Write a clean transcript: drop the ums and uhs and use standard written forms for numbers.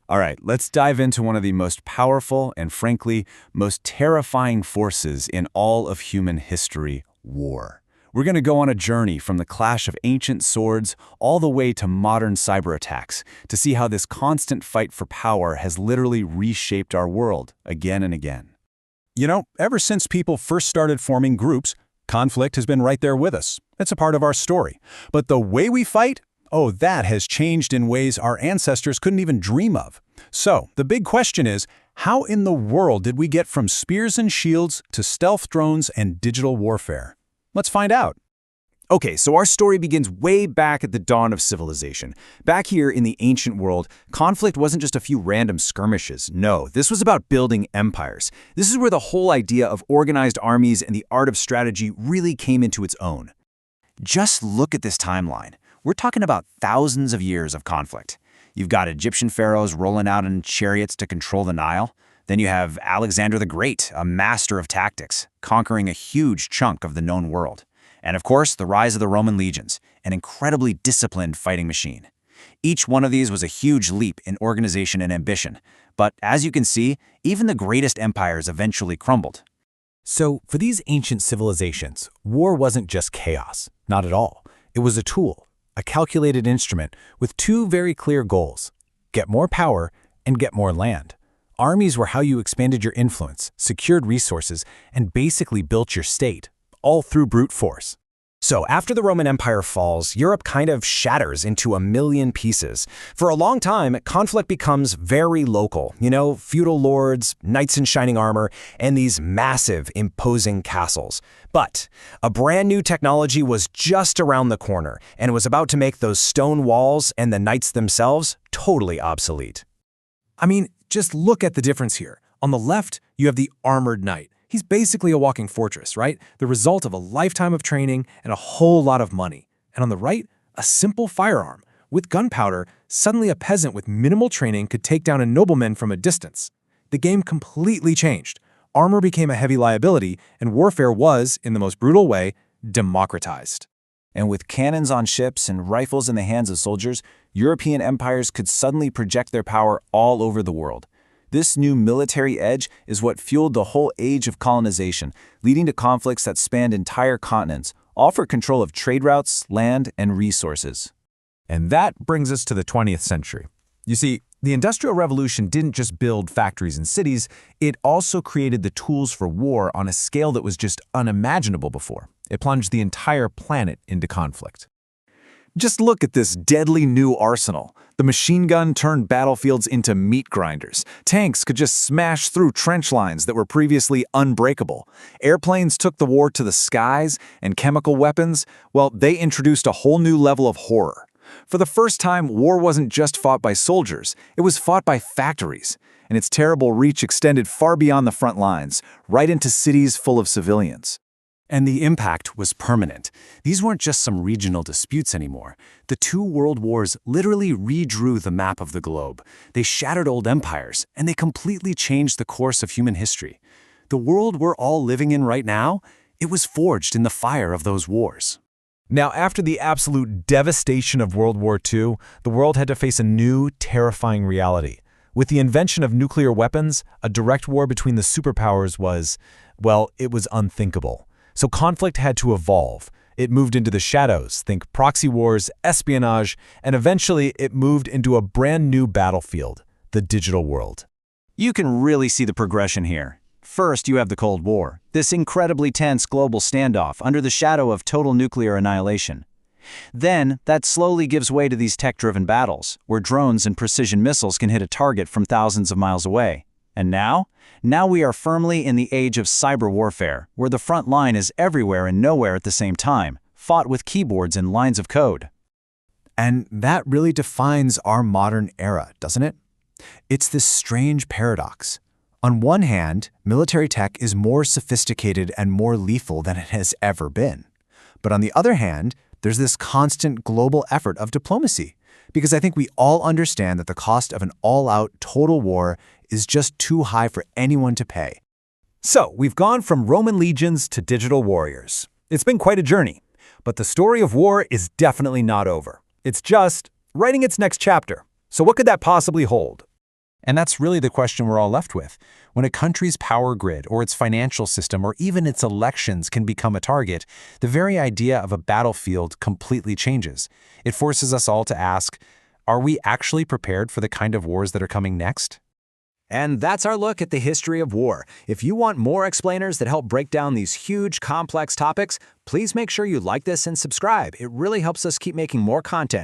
All right, let's dive into one of the most powerful and, frankly, most terrifying forces in all of human history, war. We're going to go on a journey from the clash of ancient swords all the way to modern cyber attacks to see how this constant fight for power has literally reshaped our world again and again. You know, ever since people first started forming groups, conflict has been right there with us. It's a part of our story. But the way we fight? Oh, that has changed in ways our ancestors couldn't even dream of. So, the big question is, how in the world did we get from spears and shields to stealth drones and digital warfare? Let's find out. Okay, so our story begins way back at the dawn of civilization. Back here in the ancient world, conflict wasn't just a few random skirmishes. No, this was about building empires. This is where the whole idea of organized armies and the art of strategy really came into its own. Just look at this timeline. We're talking about thousands of years of conflict. You've got Egyptian pharaohs rolling out in chariots to control the Nile. Then you have Alexander the Great, a master of tactics, conquering a huge chunk of the known world. And of course, the rise of the Roman legions, an incredibly disciplined fighting machine. Each one of these was a huge leap in organization and ambition. But as you can see, even the greatest empires eventually crumbled. So, for these ancient civilizations, war wasn't just chaos. Not at all. It was a tool, a calculated instrument with two very clear goals: get more power and get more land. Armies were how you expanded your influence, secured resources, and basically built your state, all through brute force. So after the Roman Empire falls, Europe kind of shatters into a million pieces. For a long time, conflict becomes very local. You know, feudal lords, knights in shining armor, and these massive, imposing castles. But a brand new technology was just around the corner, and it was about to make those stone walls and the knights themselves totally obsolete. I mean, just look at the difference here. On the left, you have the armored knight. He's basically a walking fortress, right? The result of a lifetime of training and a whole lot of money. And on the right, a simple firearm. With gunpowder, suddenly a peasant with minimal training could take down a nobleman from a distance. The game completely changed. Armor became a heavy liability, and warfare was, in the most brutal way, democratized. And with cannons on ships and rifles in the hands of soldiers, European empires could suddenly project their power all over the world. This new military edge is what fueled the whole age of colonization, leading to conflicts that spanned entire continents, all for control of trade routes, land, and resources. And that brings us to the 20th century. You see, the Industrial Revolution didn't just build factories and cities, it also created the tools for war on a scale that was just unimaginable before. It plunged the entire planet into conflict. Just look at this deadly new arsenal. The machine gun turned battlefields into meat grinders. Tanks could just smash through trench lines that were previously unbreakable. Airplanes took the war to the skies, and chemical weapons, well, they introduced a whole new level of horror. For the first time, war wasn't just fought by soldiers, it was fought by factories. And its terrible reach extended far beyond the front lines, right into cities full of civilians. And the impact was permanent. These weren't just some regional disputes anymore. The two world wars literally redrew the map of the globe. They shattered old empires, and they completely changed the course of human history. The world we're all living in right now, it was forged in the fire of those wars. Now, after the absolute devastation of World War II, the world had to face a new, terrifying reality. With the invention of nuclear weapons, a direct war between the superpowers was, well, it was unthinkable. So conflict had to evolve. It moved into the shadows, think proxy wars, espionage, and eventually it moved into a brand new battlefield, the digital world. You can really see the progression here. First, you have the Cold War, this incredibly tense global standoff under the shadow of total nuclear annihilation. Then, that slowly gives way to these tech-driven battles, where drones and precision missiles can hit a target from thousands of miles away. And now we are firmly in the age of cyber warfare, where the front line is everywhere and nowhere at the same time, fought with keyboards and lines of code. And that really defines our modern era, doesn't it? It's this strange paradox. On one hand, military tech is more sophisticated and more lethal than it has ever been. But on the other hand, there's this constant global effort of diplomacy, because I think we all understand that the cost of an all-out total war is just too high for anyone to pay. So, we've gone from Roman legions to digital warriors. It's been quite a journey, but the story of war is definitely not over. It's just writing its next chapter. So what could that possibly hold? And that's really the question we're all left with. When a country's power grid or its financial system or even its elections can become a target, the very idea of a battlefield completely changes. It forces us all to ask, are we actually prepared for the kind of wars that are coming next? And that's our look at the history of war. If you want more explainers that help break down these huge, complex topics, please make sure you like this and subscribe. It really helps us keep making more content.